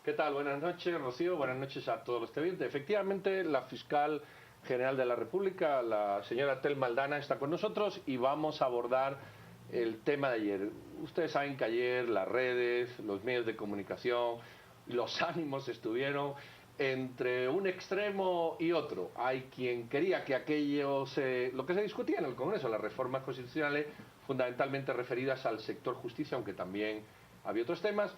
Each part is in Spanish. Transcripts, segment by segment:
¿Qué tal? Buenas noches, Rocío. Buenas noches a todos los televidentes. Efectivamente, la fiscal general de la República, la señora Tel Maldana, está con nosotros y vamos a abordar el tema de ayer. Ustedes saben que ayer las redes, los medios de comunicación, los ánimos estuvieron entre un extremo y otro. Hay quien quería que lo que se discutía en el Congreso, las reformas constitucionales, fundamentalmente referidas al sector justicia, aunque también había otros temas.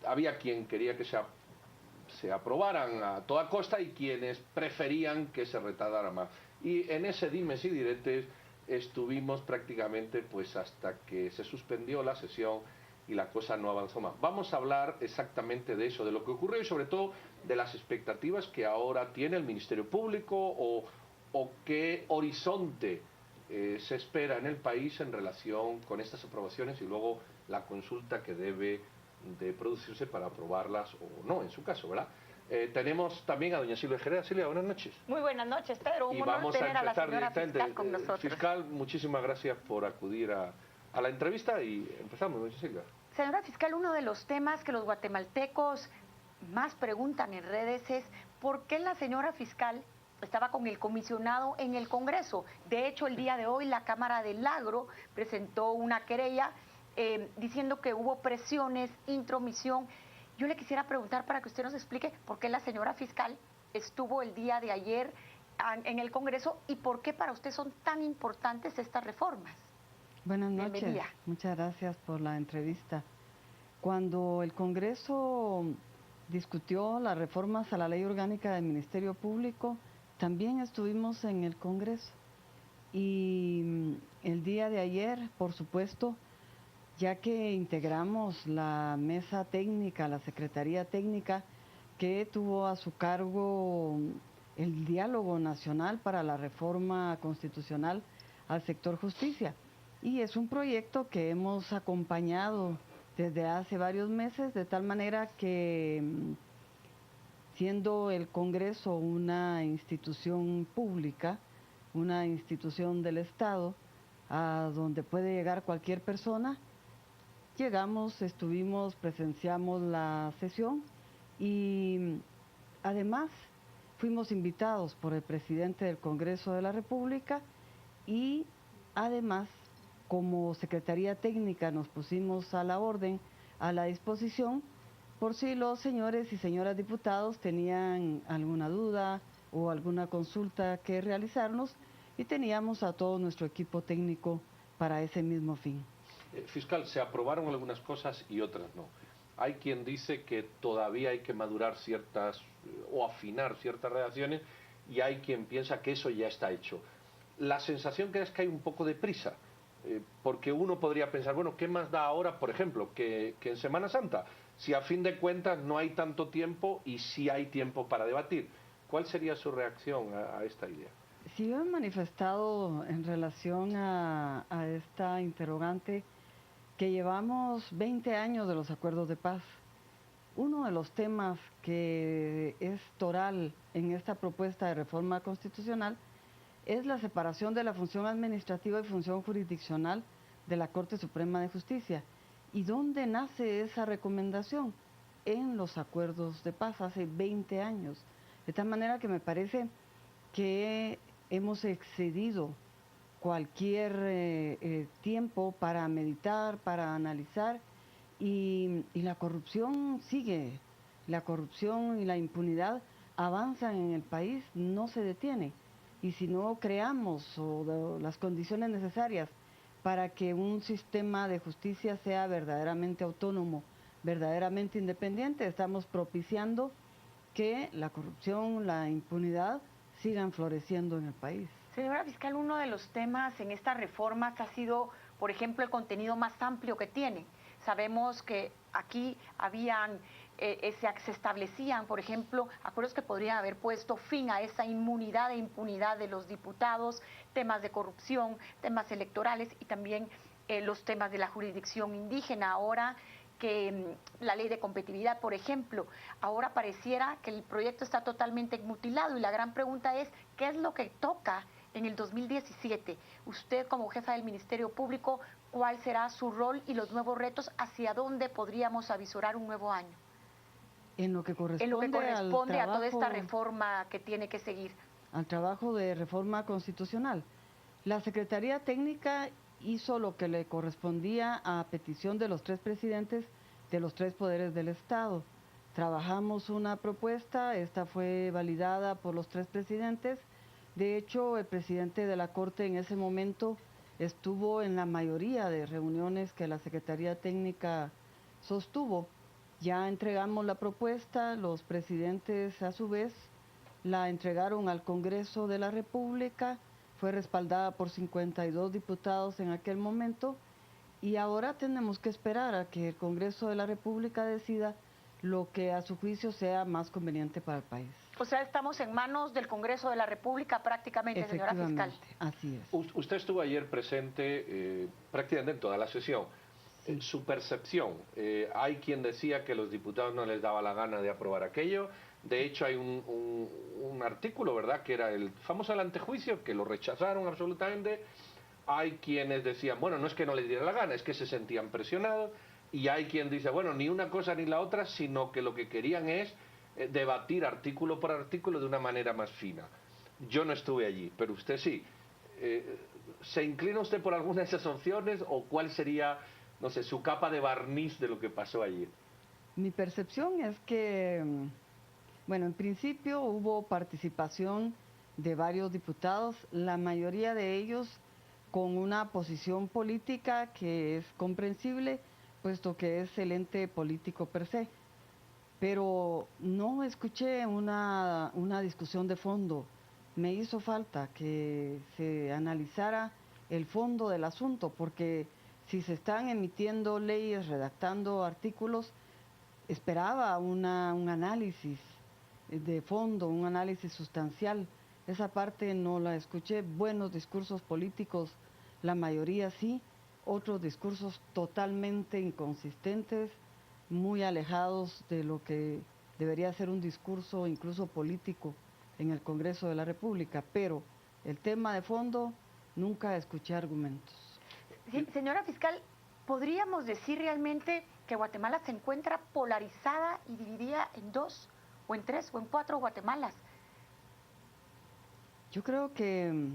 Había quien quería que se aprobaran a toda costa y quienes preferían que se retardara más. Y en ese dimes y diretes estuvimos prácticamente pues hasta que se suspendió la sesión y la cosa no avanzó más. Vamos a hablar exactamente de eso, de lo que ocurrió y sobre todo de las expectativas que ahora tiene el Ministerio Público o qué horizonte se espera en el país en relación con estas aprobaciones y luego la consulta que debe de producirse para aprobarlas o no, en su caso, ¿verdad? Tenemos también a doña Silvia Jerez. Silvia, buenas noches. Muy buenas noches, Pedro. Y Un honor vamos tener a a la empezar señora directamente. fiscal con nosotros. Fiscal, muchísimas gracias por acudir a la entrevista y empezamos, doña Silvia. Señora fiscal, uno de los temas que los guatemaltecos más preguntan en redes es ¿por qué la señora fiscal estaba con el comisionado en el Congreso? De hecho, el día de hoy la Cámara del Agro presentó una querella diciendo que hubo presiones, intromisión. Yo le quisiera preguntar para que usted nos explique por qué la señora fiscal estuvo el día de ayer en el Congreso y por qué para usted son tan importantes estas reformas. Buenas noches, muchas gracias por la entrevista. Cuando el Congreso discutió las reformas a la Ley Orgánica del Ministerio Público, también estuvimos en el Congreso. Y el día de ayer, por supuesto, ya que integramos la mesa técnica, la Secretaría Técnica, que tuvo a su cargo el diálogo nacional para la reforma constitucional al sector justicia. Y es un proyecto que hemos acompañado desde hace varios meses, de tal manera que, siendo el Congreso una institución pública, una institución del Estado, a donde puede llegar cualquier persona, llegamos, estuvimos, presenciamos la sesión y además fuimos invitados por el presidente del Congreso de la República y además como Secretaría Técnica nos pusimos a la orden, a la disposición, por si los señores y señoras diputados tenían alguna duda o alguna consulta que realizarnos y teníamos a todo nuestro equipo técnico para ese mismo fin. Fiscal, se aprobaron algunas cosas y otras no. Hay quien dice que todavía hay que madurar ciertas o afinar ciertas redacciones y hay quien piensa que eso ya está hecho. La sensación que es que hay un poco de prisa, porque uno podría pensar, bueno, ¿qué más da ahora, por ejemplo, que en Semana Santa? Si a fin de cuentas no hay tanto tiempo y sí hay tiempo para debatir. ¿Cuál sería su reacción a esta idea? Sí, yo he manifestado en relación a esta interrogante que llevamos 20 años de los acuerdos de paz. Uno de los temas que es toral en esta propuesta de reforma constitucional es la separación de la función administrativa y función jurisdiccional de la Corte Suprema de Justicia. ¿Y dónde nace esa recomendación? En los acuerdos de paz hace 20 años. De tal manera que me parece que hemos excedido cualquier tiempo para meditar, para analizar, y la corrupción sigue, la corrupción y la impunidad avanzan en el país, no se detiene. Y si no creamos las condiciones necesarias para que un sistema de justicia sea verdaderamente autónomo, verdaderamente independiente, estamos propiciando que la corrupción, la impunidad sigan floreciendo en el país. Señora fiscal, uno de los temas en estas reformas ha sido, por ejemplo, el contenido más amplio que tiene. Sabemos que aquí se establecían, por ejemplo, acuerdos que podrían haber puesto fin a esa inmunidad e impunidad de los diputados, temas de corrupción, temas electorales y también los temas de la jurisdicción indígena. Ahora que la ley de competitividad, por ejemplo, ahora pareciera que el proyecto está totalmente mutilado y la gran pregunta es, ¿qué es lo que toca en el 2017? Usted como jefa del Ministerio Público, ¿cuál será su rol y los nuevos retos? ¿Hacia dónde podríamos avisorar un nuevo año? En lo que en lo que corresponde a toda esta trabajo, reforma que tiene que seguir? al trabajo de reforma constitucional. La Secretaría Técnica hizo lo que le correspondía a petición de los tres presidentes de los tres poderes del Estado. Trabajamos una propuesta, esta fue validada por los tres presidentes. De hecho, el presidente de la Corte en ese momento estuvo en la mayoría de reuniones que la Secretaría Técnica sostuvo. Ya entregamos la propuesta, los presidentes a su vez la entregaron al Congreso de la República, fue respaldada por 52 diputados en aquel momento y ahora tenemos que esperar a que el Congreso de la República decida lo que a su juicio sea más conveniente para el país. O sea, estamos en manos del Congreso de la República prácticamente, señora fiscal. Así es. Usted estuvo ayer presente prácticamente en toda la sesión. Sí. Su percepción, hay quien decía que los diputados no les daba la gana de aprobar aquello. De hecho, hay un artículo, ¿verdad?, que era el famoso el antejuicio, que lo rechazaron absolutamente. Hay quienes decían, bueno, no es que no les diera la gana, es que se sentían presionados. Y hay quien dice, bueno, ni una cosa ni la otra, sino que lo que querían es debatir artículo por artículo de una manera más fina. Yo no estuve allí, pero usted sí. ¿Se inclina usted por alguna de esas opciones o cuál sería, no sé, su capa de barniz de lo que pasó allí? Mi percepción es que, bueno, en principio hubo participación de varios diputados, la mayoría de ellos con una posición política que es comprensible, puesto que es el ente político per se. Pero no escuché una discusión de fondo. Me hizo falta que se analizara el fondo del asunto, porque si se están emitiendo leyes, redactando artículos, esperaba un análisis de fondo, un análisis sustancial. Esa parte no la escuché. Buenos discursos políticos, la mayoría sí, otros discursos totalmente inconsistentes, muy alejados de lo que debería ser un discurso incluso político en el Congreso de la República, pero el tema de fondo nunca escuché argumentos. Sí, señora fiscal, ¿podríamos decir realmente que Guatemala se encuentra polarizada y dividida en dos, o en tres, o en cuatro Guatemalas? Yo creo que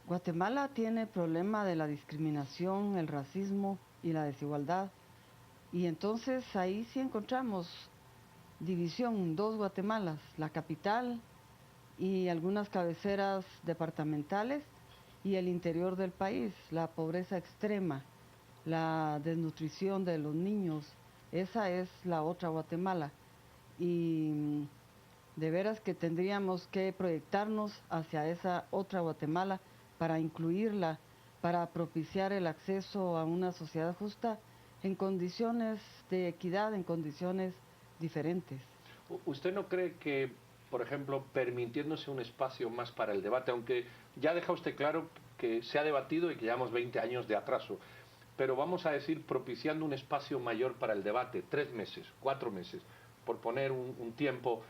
Guatemala tiene el problema de la discriminación, el racismo y la desigualdad. Y entonces ahí sí encontramos división, dos Guatemalas, la capital y algunas cabeceras departamentales y el interior del país, la pobreza extrema, la desnutrición de los niños, esa es la otra Guatemala. Y de veras que tendríamos que proyectarnos hacia esa otra Guatemala para incluirla, para propiciar el acceso a una sociedad justa en condiciones de equidad, en condiciones diferentes. ¿Usted no cree que, por ejemplo, permitiéndose un espacio más para el debate, aunque ya deja usted claro que se ha debatido y que llevamos 20 años de atraso, pero vamos a decir propiciando un espacio mayor para el debate, 3 meses, 4 meses, por poner un tiempo,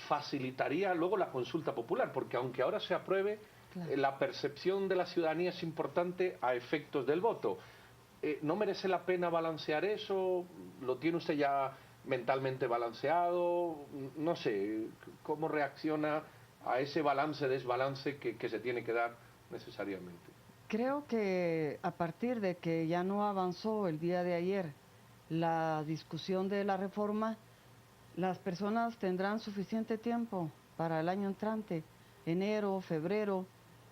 facilitaría luego la consulta popular? Porque aunque ahora se apruebe, Claro. La percepción de la ciudadanía es importante a efectos del voto. ¿No merece la pena balancear eso? ¿Lo tiene usted ya mentalmente balanceado? No sé, ¿cómo reacciona a ese balance-desbalance que se tiene que dar necesariamente? Creo que a partir de que ya no avanzó el día de ayer la discusión de la reforma, las personas tendrán suficiente tiempo para el año entrante, enero, febrero,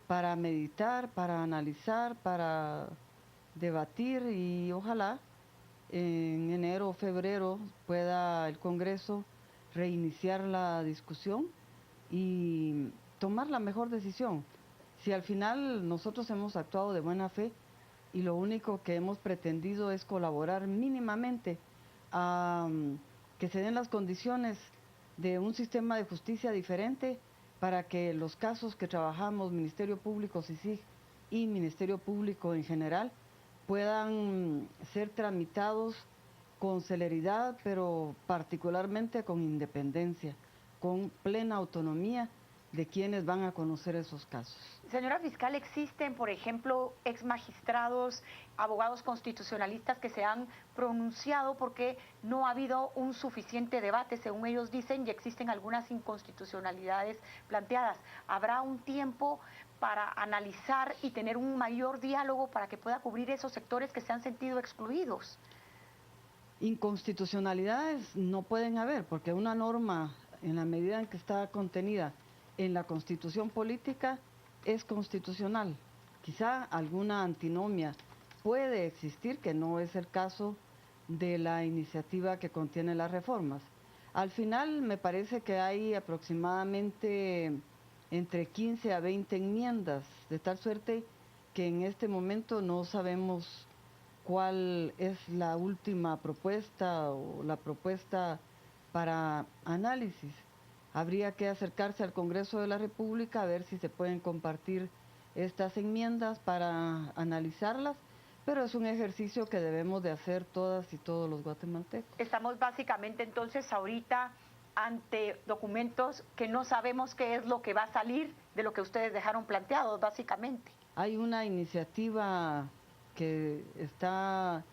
para meditar, para analizar, para debatir y ojalá en enero o febrero pueda el Congreso reiniciar la discusión y tomar la mejor decisión. Si al final nosotros hemos actuado de buena fe y lo único que hemos pretendido es colaborar mínimamente a que se den las condiciones de un sistema de justicia diferente para que los casos que trabajamos, Ministerio Público, CICIG y Ministerio Público en general, puedan ser tramitados con celeridad, pero particularmente con independencia, con plena autonomía de quienes van a conocer esos casos. Señora fiscal, existen, por ejemplo, ex magistrados, abogados constitucionalistas que se han pronunciado porque no ha habido un suficiente debate, según ellos dicen, y existen algunas inconstitucionalidades planteadas. ¿Habrá un tiempo para analizar y tener un mayor diálogo para que pueda cubrir esos sectores que se han sentido excluidos? Inconstitucionalidades no pueden haber, porque una norma, en la medida en que está contenida en la Constitución política, es constitucional. Quizá alguna antinomia puede existir, que no es el caso de la iniciativa que contiene las reformas. Al final me parece que hay aproximadamente entre 15 a 20 enmiendas, de tal suerte que en este momento no sabemos cuál es la última propuesta o la propuesta para análisis. Habría que acercarse al Congreso de la República a ver si se pueden compartir estas enmiendas para analizarlas, pero es un ejercicio que debemos de hacer todas y todos los guatemaltecos. Estamos básicamente entonces ahorita ante documentos que no sabemos qué es lo que va a salir de lo que ustedes dejaron planteados, básicamente. Hay una iniciativa que está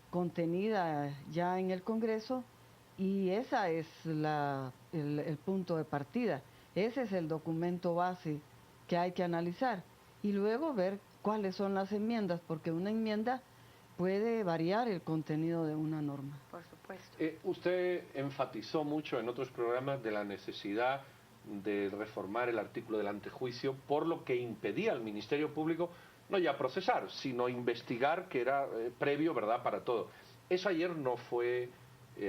contenida ya en el Congreso y esa es el punto de partida. Ese es el documento base que hay que analizar y luego ver cuáles son las enmiendas, porque una enmienda puede variar el contenido de una norma. Por supuesto. Usted enfatizó mucho en otros programas de la necesidad de reformar el artículo del antejuicio, por lo que impedía al Ministerio Público no ya procesar, sino investigar, que era previo, ¿verdad?, para todo. Eso ayer no fue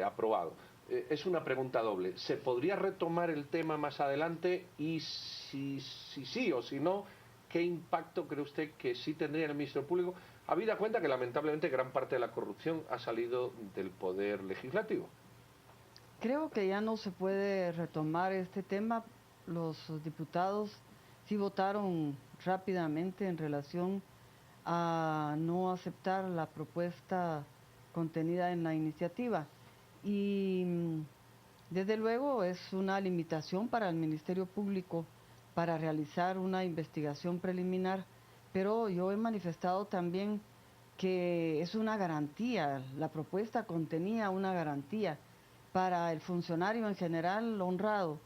aprobado. Es una pregunta doble. ¿Se podría retomar el tema más adelante? Y si sí o si no, ¿qué impacto cree usted que sí tendría en el Ministerio Público, habida cuenta que lamentablemente gran parte de la corrupción ha salido del Poder Legislativo? Creo que ya no se puede retomar este tema. Los diputados sí votaron rápidamente en relación a no aceptar la propuesta contenida en la iniciativa. Y desde luego es una limitación para el Ministerio Público para realizar una investigación preliminar, pero yo he manifestado también que es una garantía, la propuesta contenía una garantía para el funcionario en general honrado,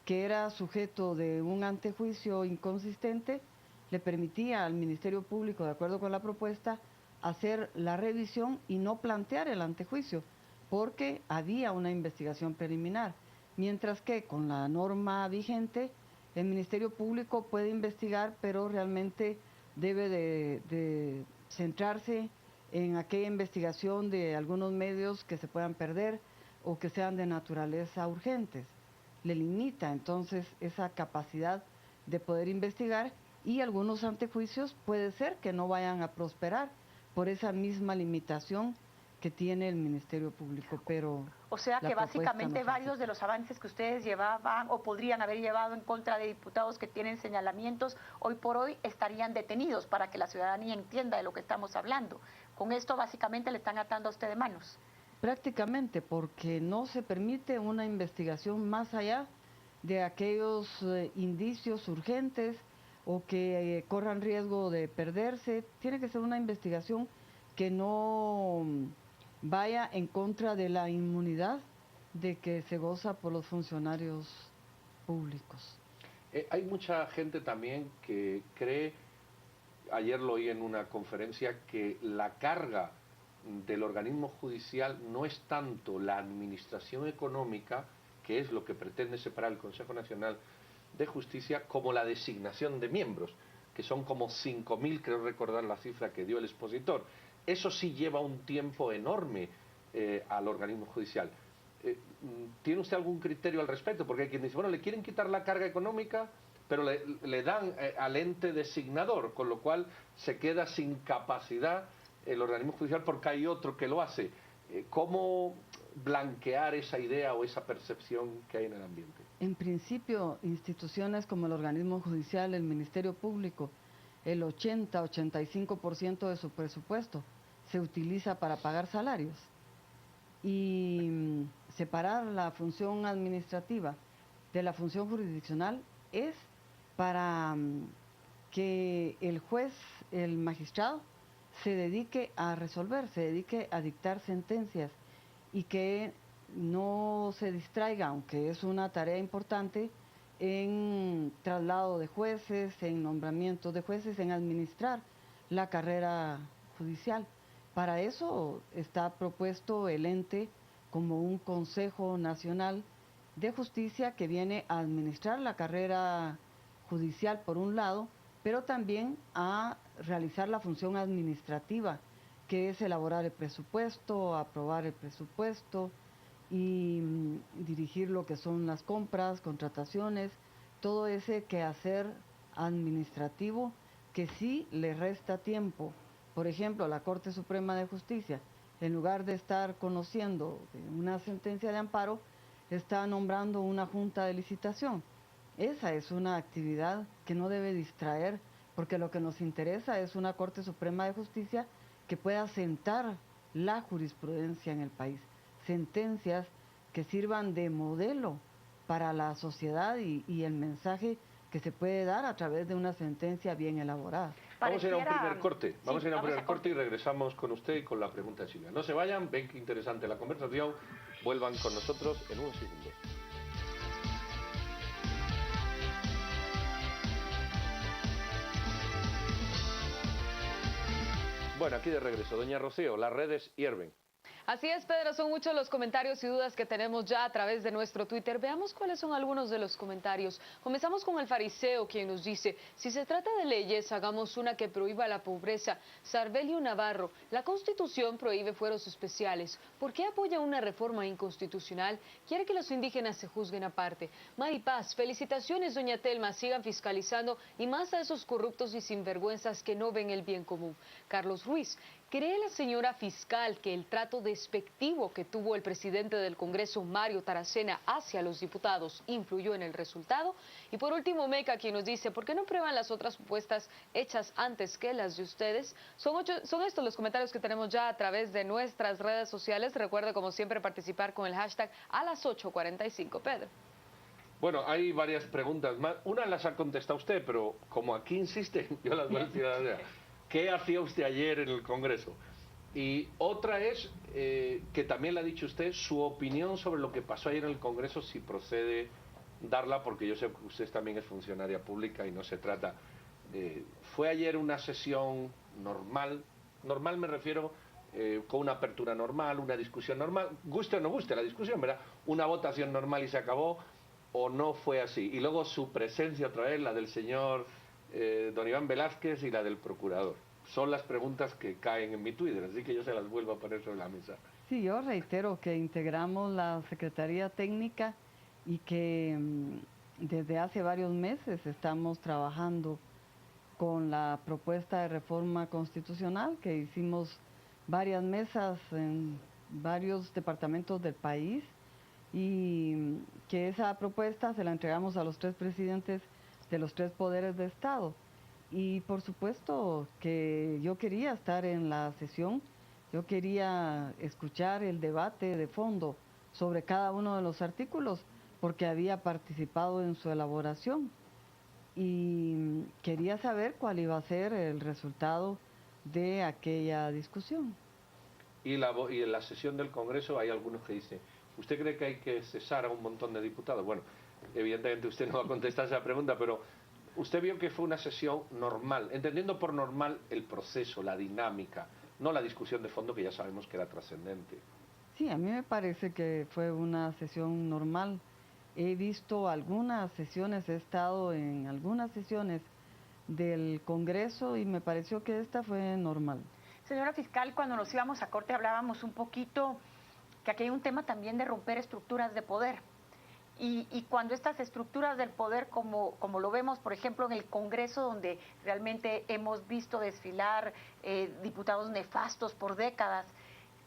que era sujeto de un antejuicio inconsistente, le permitía al Ministerio Público, de acuerdo con la propuesta, hacer la revisión y no plantear el antejuicio, porque había una investigación preliminar, mientras que con la norma vigente, el Ministerio Público puede investigar, pero realmente debe de centrarse en aquella investigación de algunos medios que se puedan perder o que sean de naturaleza urgentes. Le limita entonces esa capacidad de poder investigar y algunos antejuicios puede ser que no vayan a prosperar por esa misma limitación que tiene el Ministerio Público, pero... O sea que básicamente varios de los avances que ustedes llevaban o podrían haber llevado en contra de diputados que tienen señalamientos, hoy por hoy estarían detenidos para que la ciudadanía entienda de lo que estamos hablando. Con esto básicamente le están atando a usted de manos. Prácticamente, porque no se permite una investigación más allá de aquellos indicios urgentes o que corran riesgo de perderse. Tiene que ser una investigación que no vaya en contra de la inmunidad de que se goza por los funcionarios públicos. Hay mucha gente también que cree, ayer lo oí en una conferencia, que la carga del organismo judicial no es tanto la administración económica, que es lo que pretende separar el Consejo Nacional de Justicia, como la designación de miembros, que son como 5.000, creo recordar la cifra que dio el expositor. Eso sí lleva un tiempo enorme al organismo judicial. ¿Tiene usted algún criterio al respecto? Porque hay quien dice, bueno, le quieren quitar la carga económica, pero le dan al ente designador, con lo cual se queda sin capacidad el organismo judicial porque hay otro que lo hace. ¿Cómo blanquear esa idea o esa percepción que hay en el ambiente? En principio, instituciones como el organismo judicial, el Ministerio Público, el 80-85% de su presupuesto se utiliza para pagar salarios. Y separar la función administrativa de la función jurisdiccional es para que el juez, el magistrado, se dedique a resolver, se dedique a dictar sentencias y que no se distraiga, aunque es una tarea importante, en traslado de jueces, en nombramiento de jueces, en administrar la carrera judicial. Para eso está propuesto el ente como un Consejo Nacional de Justicia que viene a administrar la carrera judicial por un lado, pero también a realizar la función administrativa, que es elaborar el presupuesto, aprobar el presupuesto y dirigir lo que son las compras, contrataciones, todo ese quehacer administrativo que sí le resta tiempo. Por ejemplo, la Corte Suprema de Justicia, en lugar de estar conociendo una sentencia de amparo, está nombrando una junta de licitación. Esa es una actividad que no debe distraer, porque lo que nos interesa es una Corte Suprema de Justicia que pueda sentar la jurisprudencia en el país, sentencias que sirvan de modelo para la sociedad y el mensaje que se puede dar a través de una sentencia bien elaborada. Vamos a ir a un primer corte, vamos a ir a un primer corte y regresamos con usted y con la pregunta de Silvia. No se vayan, ven qué interesante la conversación, vuelvan con nosotros en un segundo. Bueno, aquí de regreso, doña Rocío, las redes hierven. Así es, Pedro, son muchos los comentarios y dudas que tenemos ya a través de nuestro Twitter. Veamos cuáles son algunos de los comentarios. Comenzamos con el fariseo, quien nos dice: si se trata de leyes, hagamos una que prohíba la pobreza. Sarbelio Navarro: la Constitución prohíbe fueros especiales. ¿Por qué apoya una reforma inconstitucional? Quiere que los indígenas se juzguen aparte. Mari Paz: felicitaciones, doña Telma, sigan fiscalizando y más a esos corruptos y sinvergüenzas que no ven el bien común. Carlos Ruiz: ¿cree la señora fiscal que el trato despectivo que tuvo el presidente del Congreso, Mario Taracena, hacia los diputados influyó en el resultado? Y por último, Meca, quien nos dice: ¿por qué no prueban las otras propuestas hechas antes que las de ustedes? Son estos los comentarios que tenemos ya a través de nuestras redes sociales. Recuerde, como siempre, participar con el hashtag a las 8:45. Pedro. Bueno, hay varias preguntas más. Una las ha contestado usted, pero como aquí insiste, yo las voy a decir a la... ¿Qué hacía usted ayer en el Congreso? Y otra es, que también le ha dicho usted, su opinión sobre lo que pasó ayer en el Congreso, si procede darla, porque yo sé que usted también es funcionaria pública y no se trata. ¿Fue ayer una sesión normal? Normal me refiero con una apertura normal, una discusión normal, guste o no guste la discusión, ¿verdad? Una votación normal y se acabó, ¿o no fue así? Y luego su presencia otra vez, la del señor don Iván Velázquez y la del procurador. Son las preguntas que caen en mi Twitter, así que yo se las vuelvo a poner sobre la mesa. Sí, yo reitero que integramos la Secretaría Técnica y que desde hace varios meses estamos trabajando con la propuesta de reforma constitucional, que hicimos varias mesas en varios departamentos del país y que esa propuesta se la entregamos a los 3 presidentes de los 3 poderes de Estado. Y por supuesto que yo quería estar en la sesión, yo quería escuchar el debate de fondo sobre cada uno de los artículos, porque había participado en su elaboración y quería saber cuál iba a ser el resultado de aquella discusión. Y en la sesión del Congreso hay algunos que dicen: ¿usted cree que hay que cesar a un montón de diputados? Bueno, evidentemente usted no va a contestar esa pregunta, pero usted vio que fue una sesión normal, entendiendo por normal el proceso, la dinámica, no la discusión de fondo, que ya sabemos que era trascendente. Sí, a mí me parece que fue una sesión normal. He visto algunas sesiones, he estado en algunas sesiones del Congreso y me pareció que esta fue normal. Señora fiscal, cuando nos íbamos a corte hablábamos un poquito que aquí hay un tema también de romper estructuras de poder. Y cuando estas estructuras del poder, como lo vemos, por ejemplo, en el Congreso, donde realmente hemos visto desfilar diputados nefastos por décadas,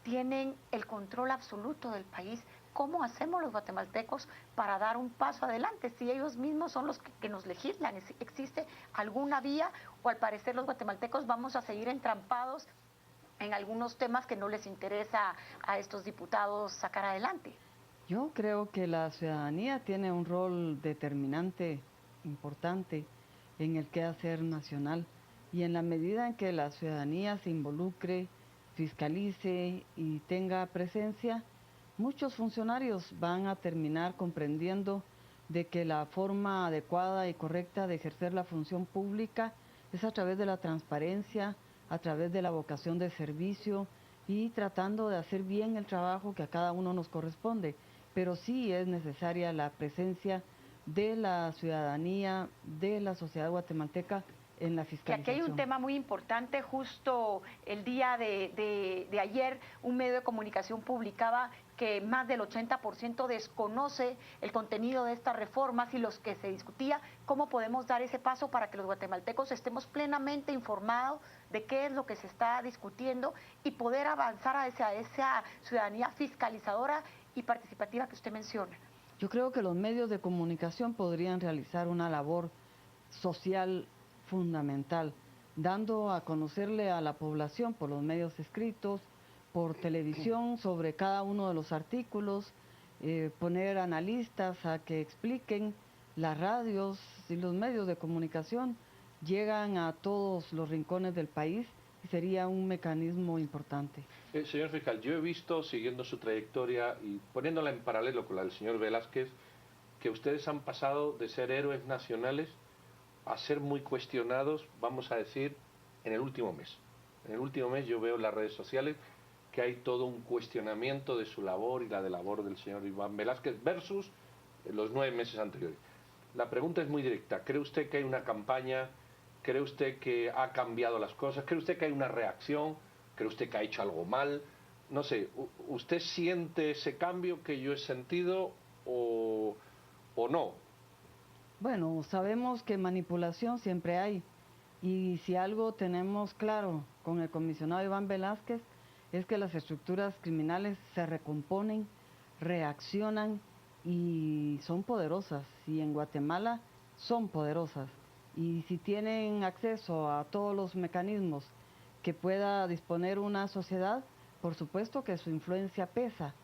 tienen el control absoluto del país, ¿cómo hacemos los guatemaltecos para dar un paso adelante si ellos mismos son los que nos legislan? ¿Existe alguna vía o al parecer los guatemaltecos vamos a seguir entrampados en algunos temas que no les interesa a estos diputados sacar adelante? Yo creo que la ciudadanía tiene un rol determinante importante en el quehacer nacional. Y en la medida en que la ciudadanía se involucre, fiscalice y tenga presencia, muchos funcionarios van a terminar comprendiendo de que la forma adecuada y correcta de ejercer la función pública es a través de la transparencia, a través de la vocación de servicio y tratando de hacer bien el trabajo que a cada uno nos corresponde. Pero sí es necesaria la presencia de la ciudadanía, de la sociedad guatemalteca en la Que fiscalización. aquí hay un tema muy importante. Justo el día de ayer un medio de comunicación publicaba que más del 80% desconoce el contenido de estas reformas y los que se discutía, cómo podemos dar ese paso para que los guatemaltecos estemos plenamente informados de qué es lo que se está discutiendo y poder avanzar a esa ciudadanía fiscalizadora y participativa que usted menciona. Yo creo que los medios de comunicación podrían realizar una labor social fundamental, dando a conocerle a la población por los medios escritos, por televisión sobre cada uno de los artículos, poner analistas a que expliquen. Las radios y los medios de comunicación llegan a todos los rincones del país y sería un mecanismo importante. Señor fiscal, yo he visto, siguiendo su trayectoria y poniéndola en paralelo con la del señor Velázquez, que ustedes han pasado de ser héroes nacionales a ser muy cuestionados, vamos a decir, en el último mes. En el último mes yo veo en las redes sociales que hay todo un cuestionamiento de su labor y la de labor del señor Iván Velázquez versus los 9 meses anteriores. La pregunta es muy directa. ¿Cree usted que hay una campaña? ¿Cree usted que ha cambiado las cosas? ¿Cree usted que hay una reacción? ¿Cree usted que ha hecho algo mal? No sé, ¿usted siente ese cambio que yo he sentido o no? Bueno, sabemos que manipulación siempre hay y si algo tenemos claro con el comisionado Iván Velázquez es que las estructuras criminales se recomponen, reaccionan y son poderosas. Y en Guatemala son poderosas. Y si tienen acceso a todos los mecanismos que pueda disponer una sociedad, por supuesto que su influencia pesa.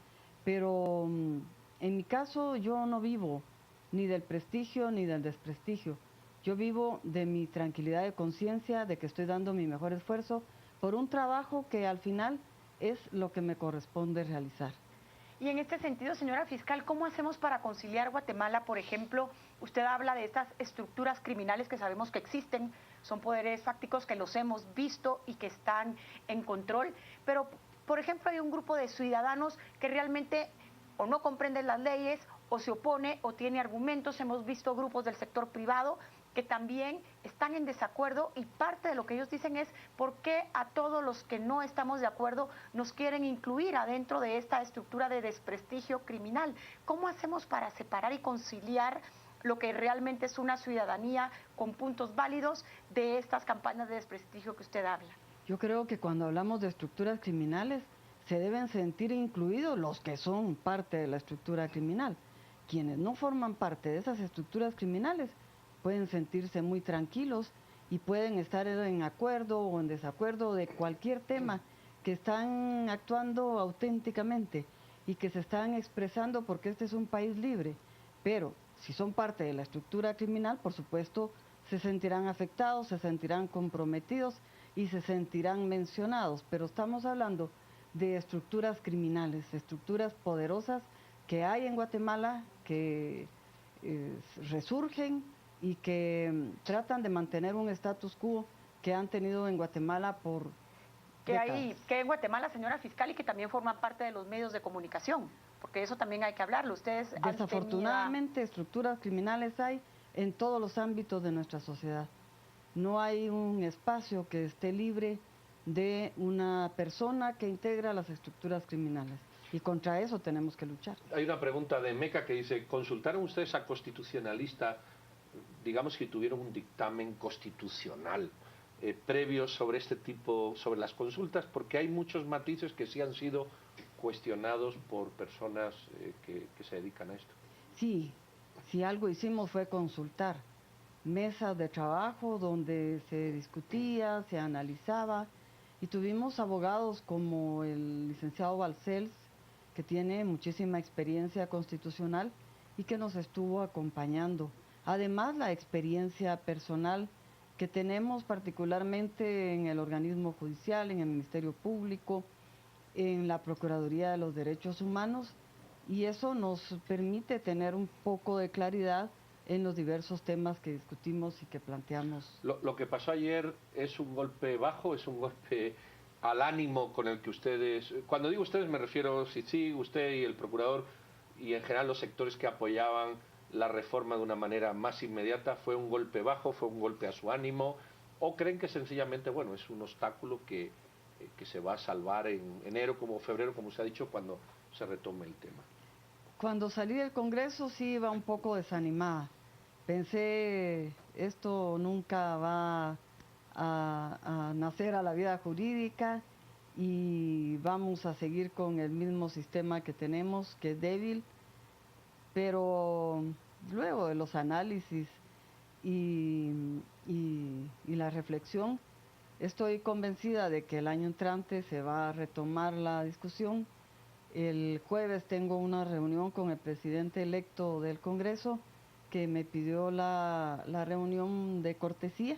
Pero en mi caso yo no vivo ni del prestigio ni del desprestigio. Yo vivo de mi tranquilidad de conciencia, de que estoy dando mi mejor esfuerzo por un trabajo que al final es lo que me corresponde realizar. Y en este sentido, señora fiscal, ¿cómo hacemos para conciliar Guatemala? Por ejemplo, usted habla de estas estructuras criminales que sabemos que existen, son poderes fácticos que los hemos visto y que están en control, pero, por ejemplo, hay un grupo de ciudadanos que realmente o no comprenden las leyes o se opone o tiene argumentos. Hemos visto grupos del sector privado que también están en desacuerdo y parte de lo que ellos dicen es por qué a todos los que no estamos de acuerdo nos quieren incluir adentro de esta estructura de desprestigio criminal. ¿Cómo hacemos para separar y conciliar lo que realmente es una ciudadanía con puntos válidos de estas campañas de desprestigio que usted habla? Yo creo que cuando hablamos de estructuras criminales se deben sentir incluidos los que son parte de la estructura criminal. Quienes no forman parte de esas estructuras criminales pueden sentirse muy tranquilos y pueden estar en acuerdo o en desacuerdo de cualquier tema, que están actuando auténticamente y que se están expresando porque este es un país libre. Pero si son parte de la estructura criminal, por supuesto, se sentirán afectados, se sentirán comprometidos y se sentirán mencionados. Pero estamos hablando de estructuras criminales, estructuras poderosas que hay en Guatemala, que resurgen y que tratan de mantener un status quo que han tenido en Guatemala por décadas. Que en Guatemala, señora fiscal, y que también forman parte de los medios de comunicación, porque eso también hay que hablarlo. Ustedes desafortunadamente estructuras criminales hay en todos los ámbitos de nuestra sociedad. No hay un espacio que esté libre de una persona que integra las estructuras criminales. Y contra eso tenemos que luchar. Hay una pregunta de Meca que dice, ¿consultaron ustedes a constitucionalista, digamos que tuvieron un dictamen constitucional previo sobre este tipo, sobre las consultas? Porque hay muchos matices que sí han sido cuestionados por personas que se dedican a esto. Sí, si algo hicimos fue consultar mesas de trabajo donde se discutía, se analizaba, y tuvimos abogados como el licenciado Balcells, que tiene muchísima experiencia constitucional y que nos estuvo acompañando. Además, la experiencia personal que tenemos particularmente en el organismo judicial, en el Ministerio Público, en la Procuraduría de los Derechos Humanos, y eso nos permite tener un poco de claridad en los diversos temas que discutimos y que planteamos. Lo que pasó ayer es un golpe bajo, es un golpe al ánimo con el que ustedes, cuando digo ustedes me refiero sí, usted y el procurador y en general los sectores que apoyaban la reforma de una manera más inmediata, ¿fue un golpe bajo, fue un golpe a su ánimo o creen que sencillamente, bueno, es un obstáculo que se va a salvar en enero como febrero, como usted ha dicho, cuando se retome el tema? Cuando salí del Congreso sí iba un poco desanimada. Pensé, esto nunca va a nacer a la vida jurídica y vamos a seguir con el mismo sistema que tenemos, que es débil, pero luego de los análisis y la reflexión, estoy convencida de que el año entrante se va a retomar la discusión. El jueves tengo una reunión con el presidente electo del Congreso que me pidió la reunión de cortesía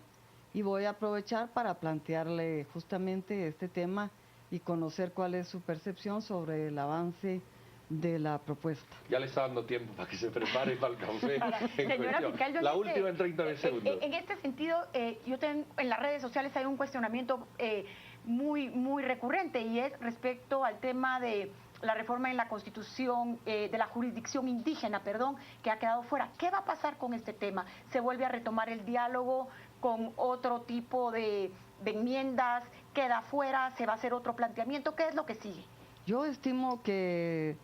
y voy a aprovechar para plantearle justamente este tema y conocer cuál es su percepción sobre el avance de la propuesta. Ya le está dando tiempo para que se prepare para el café. Señora fiscal, la última en 30 segundos. En este sentido, yo tengo, en las redes sociales hay un cuestionamiento muy recurrente y es respecto al tema de la reforma en la Constitución, de la jurisdicción indígena, que ha quedado fuera. ¿Qué va a pasar con este tema? ¿Se vuelve a retomar el diálogo con otro tipo de enmiendas? ¿Queda fuera? ¿Se va a hacer otro planteamiento? ¿Qué es lo que sigue? Yo estimo que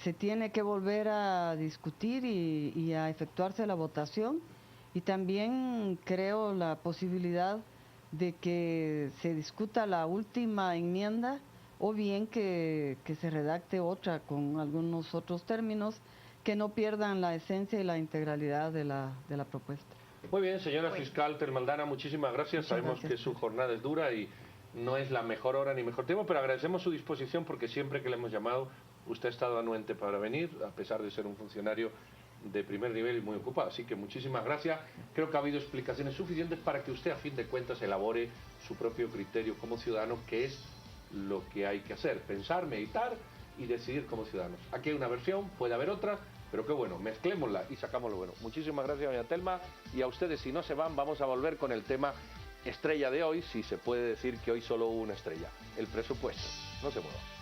se tiene que volver a discutir y a efectuarse la votación y también creo la posibilidad de que se discuta la última enmienda o bien que se redacte otra con algunos otros términos que no pierdan la esencia y la integralidad de la propuesta. Muy bien, señora fiscal Tel Maldana, muchísimas gracias. Sabemos que su jornada es dura y no es la mejor hora ni mejor tiempo, pero agradecemos su disposición porque siempre que le hemos llamado usted ha estado anuente para venir, a pesar de ser un funcionario de primer nivel y muy ocupado. Así que muchísimas gracias. Creo que ha habido explicaciones suficientes para que usted a fin de cuentas elabore su propio criterio como ciudadano, que es lo que hay que hacer, pensar, meditar y decidir como ciudadanos. Aquí hay una versión, puede haber otra, pero qué bueno, mezclémosla y sacamos lo bueno. Muchísimas gracias, doña Telma, y a ustedes, si no se van, vamos a volver con el tema estrella de hoy, si se puede decir que hoy solo hubo una estrella, el presupuesto. No se muevan.